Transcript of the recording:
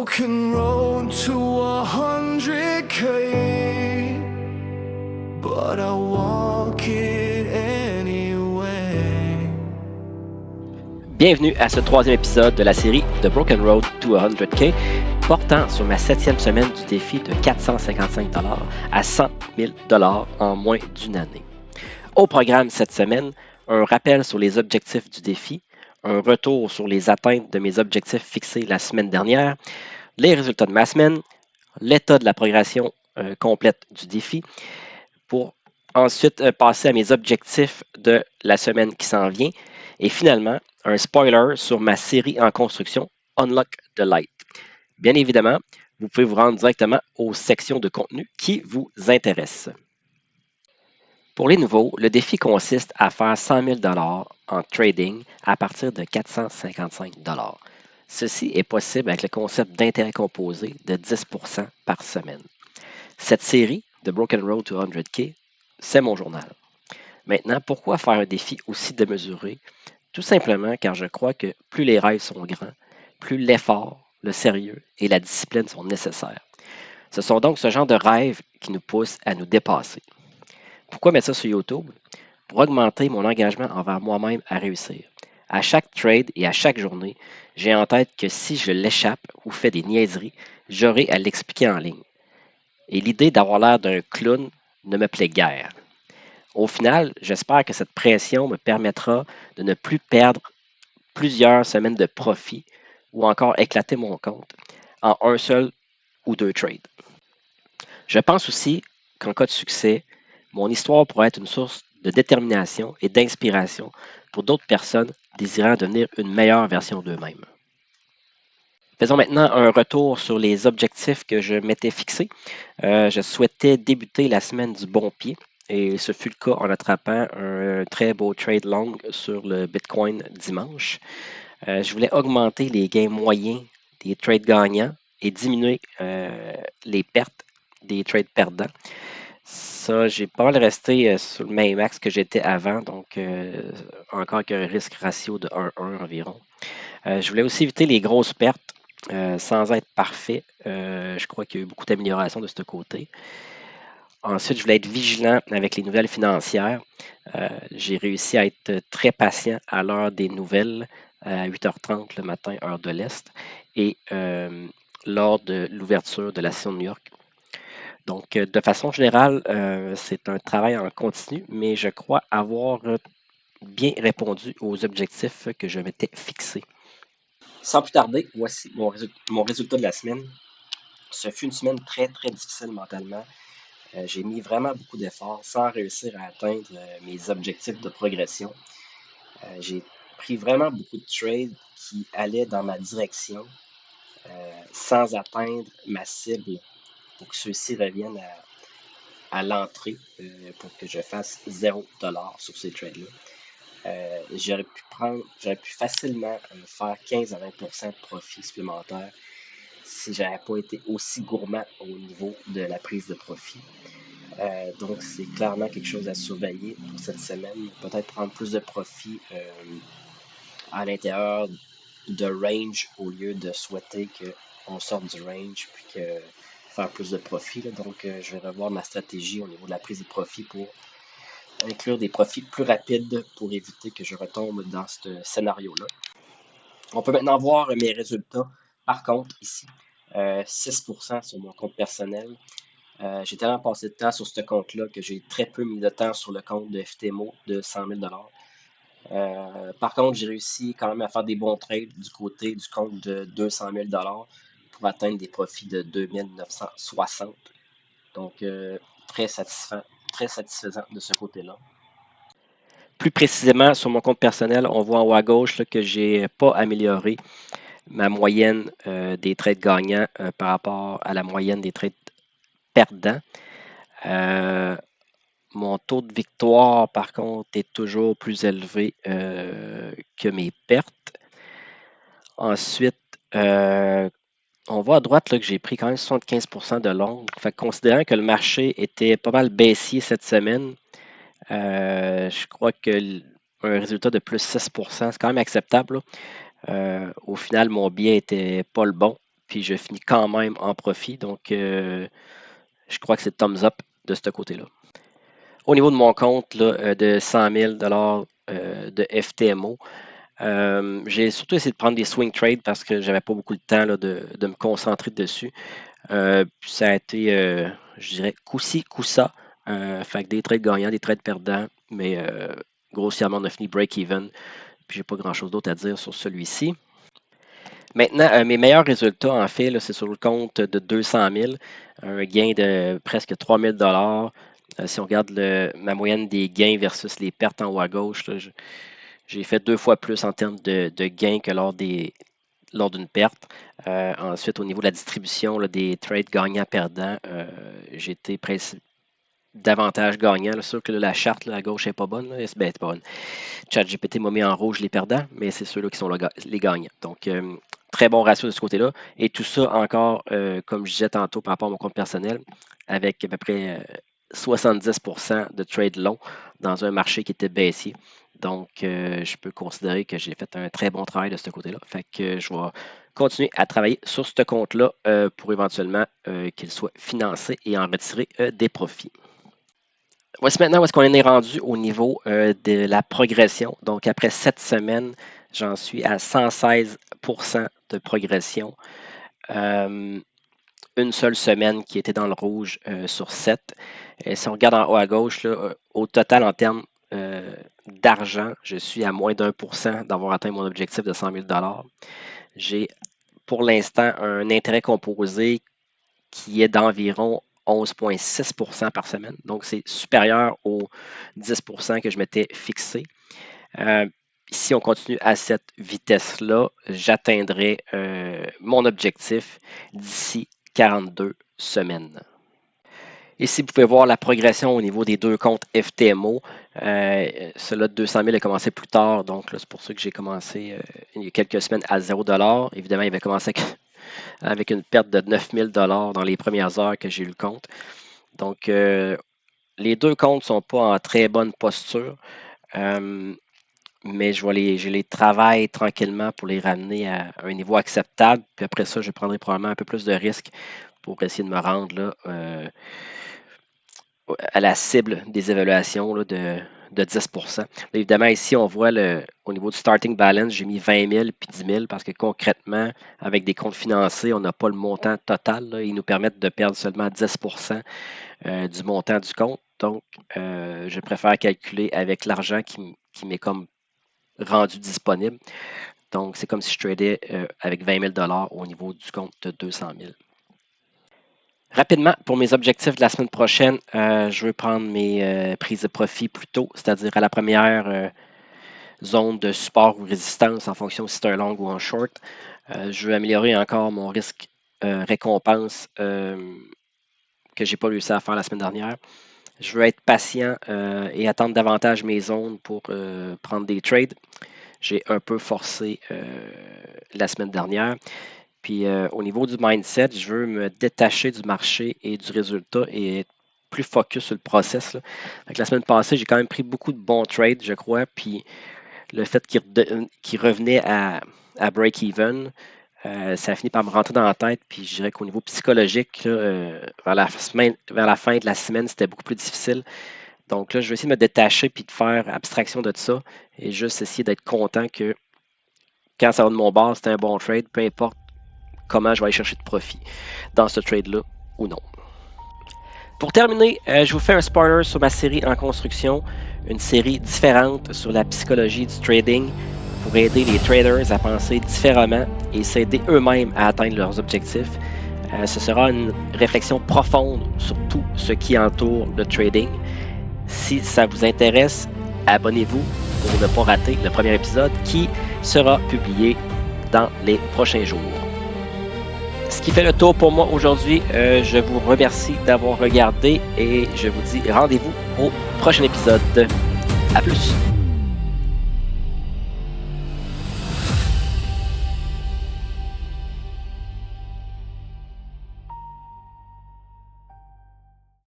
broken road to 100K, but I walk it anyway. Bienvenue à ce troisième épisode de la série The Broken Road to 100K, portant sur ma 7e semaine du défi de 455 $ à 100 000 $ en moins d'une année. Au programme cette semaine, un rappel sur les objectifs du défi, un retour sur les atteintes de mes objectifs fixés la semaine dernière, les résultats de ma semaine, l'état de la progression complète du défi, pour ensuite passer à mes objectifs de la semaine qui s'en vient, et finalement, un spoiler sur ma série en construction, Unlock the Light. Bien évidemment, vous pouvez vous rendre directement aux sections de contenu qui vous intéressent. Pour les nouveaux, le défi consiste à faire 100 000 $ en trading à partir de 455 $. Ceci est possible avec le concept d'intérêt composé de 10 % par semaine. Cette série, The Broken Road to 100K, c'est mon journal. Maintenant, pourquoi faire un défi aussi démesuré? Tout simplement car je crois que plus les rêves sont grands, plus l'effort, le sérieux et la discipline sont nécessaires. Ce sont donc ce genre de rêves qui nous poussent à nous dépasser. Pourquoi mettre ça sur YouTube? Pour augmenter mon engagement envers moi-même à réussir. À chaque trade et à chaque journée, j'ai en tête que si je l'échappe ou fais des niaiseries, j'aurai à l'expliquer en ligne. Et l'idée d'avoir l'air d'un clown ne me plaît guère. Au final, j'espère que cette pression me permettra de ne plus perdre plusieurs semaines de profit ou encore éclater mon compte en un seul ou deux trades. Je pense aussi qu'en cas de succès, mon histoire pourrait être une source de détermination et d'inspiration pour d'autres personnes désirant devenir une meilleure version d'eux-mêmes. Faisons maintenant un retour sur les objectifs que je m'étais fixés. Je souhaitais débuter la semaine du bon pied et ce fut le cas en attrapant un très beau trade long sur le Bitcoin dimanche. Je voulais augmenter les gains moyens des trades gagnants et diminuer les pertes des trades perdants. Ça, j'ai pas mal resté sur le même axe que j'étais avant, donc encore qu'un risque ratio de 1,1 environ. Je voulais aussi éviter les grosses pertes sans être parfait. Je crois qu'il y a eu beaucoup d'améliorations de ce côté. Ensuite, je voulais être vigilant avec les nouvelles financières. J'ai réussi à être très patient à l'heure des nouvelles, à 8h30 le matin, heure de l'Est, et lors de l'ouverture de la session de New York. Donc, de façon générale, c'est un travail en continu, mais je crois avoir bien répondu aux objectifs que je m'étais fixés. Sans plus tarder, voici mon résultat de la semaine. Ce fut une semaine très, très difficile mentalement. J'ai mis vraiment beaucoup d'efforts sans réussir à atteindre mes objectifs de progression. J'ai pris vraiment beaucoup de trades qui allaient dans ma direction sans atteindre ma cible pour que ceux-ci reviennent à l'entrée pour que je fasse 0 $ sur ces trades-là. J'aurais pu facilement faire 15 à 20 % de profit supplémentaire si je n'avais pas été aussi gourmand au niveau de la prise de profit. Donc, c'est clairement quelque chose à surveiller pour cette semaine. Peut-être prendre plus de profit à l'intérieur de range au lieu de souhaiter qu'on sorte du range puis que faire plus de profit. Là. Donc, je vais revoir ma stratégie au niveau de la prise de profit pour inclure des profits plus rapides pour éviter que je retombe dans ce scénario-là. On peut maintenant voir mes résultats. Par contre, ici, 6% sur mon compte personnel. J'ai tellement passé de temps sur ce compte-là que j'ai très peu mis de temps sur le compte de FTMO de 100 000 $. Par contre, j'ai réussi quand même à faire des bons trades du côté du compte de 200 000 $ pour atteindre des profits de 2 960. Donc, très satisfaisant de ce côté-là. Plus précisément, sur mon compte personnel, on voit en haut à gauche là, que je n'ai pas amélioré ma moyenne des trades gagnants par rapport à la moyenne des trades perdants. Mon taux de victoire, par contre, est toujours plus élevé que mes pertes. Ensuite, on voit à droite là, que j'ai pris quand même 75 % de long. Fait que considérant que le marché était pas mal baissier cette semaine, je crois que un résultat de plus 6 %, c'est quand même acceptable. Au final, mon biais n'était pas le bon. puis je finis quand même en profit. Donc, je crois que c'est thumbs up de ce côté-là. Au niveau de mon compte là, de 100 000 de FTMO, j'ai surtout essayé de prendre des swing trades parce que j'avais pas beaucoup de temps là, de me concentrer dessus. Ça a été, je dirais, coup-ci, coup-ça. Fait que des trades gagnants, des trades perdants, mais grossièrement, on a fini break-even. Puis j'ai pas grand-chose d'autre à dire sur celui-ci. Maintenant, mes meilleurs résultats, en fait, là, c'est sur le compte de 200 000, un gain de presque 3 000 si on regarde ma moyenne des gains versus les pertes en haut à gauche, là, j'ai fait 2 fois plus en termes de gains que lors d'une perte. Ensuite, au niveau de la distribution là, des trades gagnants-perdants, j'ai été davantage gagnant. C'est sûr que là, la charte là, à gauche n'est pas bonne. Là. C'est pas bonne. ChatGPT m'a mis en rouge les perdants, mais c'est ceux-là qui sont les gagnants. Donc, très bon ratio de ce côté-là. Et tout ça encore, comme je disais tantôt par rapport à mon compte personnel, avec à peu près 70% de trade long dans un marché qui était baissier. Donc, je peux considérer que j'ai fait un très bon travail de ce côté-là. Fait que je vais continuer à travailler sur ce compte-là pour éventuellement qu'il soit financé et en retirer des profits. Voici maintenant où est-ce qu'on est rendu au niveau de la progression. Donc, après 7 semaines, j'en suis à 116% de progression. Une seule semaine qui était dans le rouge sur 7. Et si on regarde en haut à gauche, là, au total, en termes d'argent, je suis à moins d'1% d'avoir atteint mon objectif de 100 000 $. J'ai pour l'instant un intérêt composé qui est d'environ 11,6% par semaine. Donc, c'est supérieur aux 10% que je m'étais fixé. Si on continue à cette vitesse-là, j'atteindrai mon objectif d'ici 42 semaines. Ici, vous pouvez voir la progression au niveau des deux comptes FTMO. Celui-là de 200 000 a commencé plus tard, donc c'est pour ça que j'ai commencé il y a quelques semaines à 0 $. Évidemment, il avait commencé avec une perte de 9 000 $ dans les premières heures que j'ai eu le compte. Donc, les deux comptes ne sont pas en très bonne posture, mais je les travaille tranquillement pour les ramener à un niveau acceptable. Puis après ça, je prendrai probablement un peu plus de risques pour essayer de me rendre là, à la cible des évaluations là, de 10%. Évidemment, ici, on voit au niveau du starting balance, j'ai mis 20 000 puis 10 000 parce que concrètement, avec des comptes financés, on n'a pas le montant total. Là. Ils nous permettent de perdre seulement 10% du montant du compte. Donc, je préfère calculer avec l'argent qui m'est comme rendu disponible. Donc, c'est comme si je tradais avec 20 000 $ au niveau du compte de 200 000. Rapidement, pour mes objectifs de la semaine prochaine, je veux prendre mes prises de profit plus tôt, c'est-à-dire à la première zone de support ou résistance en fonction si c'est un long ou un short. Je veux améliorer encore mon risque récompense que je n'ai pas réussi à faire la semaine dernière. Je veux être patient et attendre davantage mes zones pour prendre des trades. J'ai un peu forcé la semaine dernière. Puis au niveau du mindset, je veux me détacher du marché et du résultat et être plus focus sur le process. Là. Donc, la semaine passée, j'ai quand même pris beaucoup de bons trades, je crois. Puis le fait qu'il revenait à break-even, ça a fini par me rentrer dans la tête. Puis je dirais qu'au niveau psychologique, là, vers la fin de la semaine, c'était beaucoup plus difficile. Donc là, je vais essayer de me détacher puis de faire abstraction de ça et juste essayer d'être content que quand ça va de mon bord, c'était un bon trade, peu importe comment je vais aller chercher de profit dans ce trade-là ou non. Pour terminer, je vous fais un spoiler sur ma série en construction, une série différente sur la psychologie du trading pour aider les traders à penser différemment et s'aider eux-mêmes à atteindre leurs objectifs. Ce sera une réflexion profonde sur tout ce qui entoure le trading. Si ça vous intéresse, abonnez-vous pour ne pas rater le premier épisode qui sera publié dans les prochains jours. Ce qui fait le tour pour moi aujourd'hui. Je vous remercie d'avoir regardé et je vous dis rendez-vous au prochain épisode. À plus!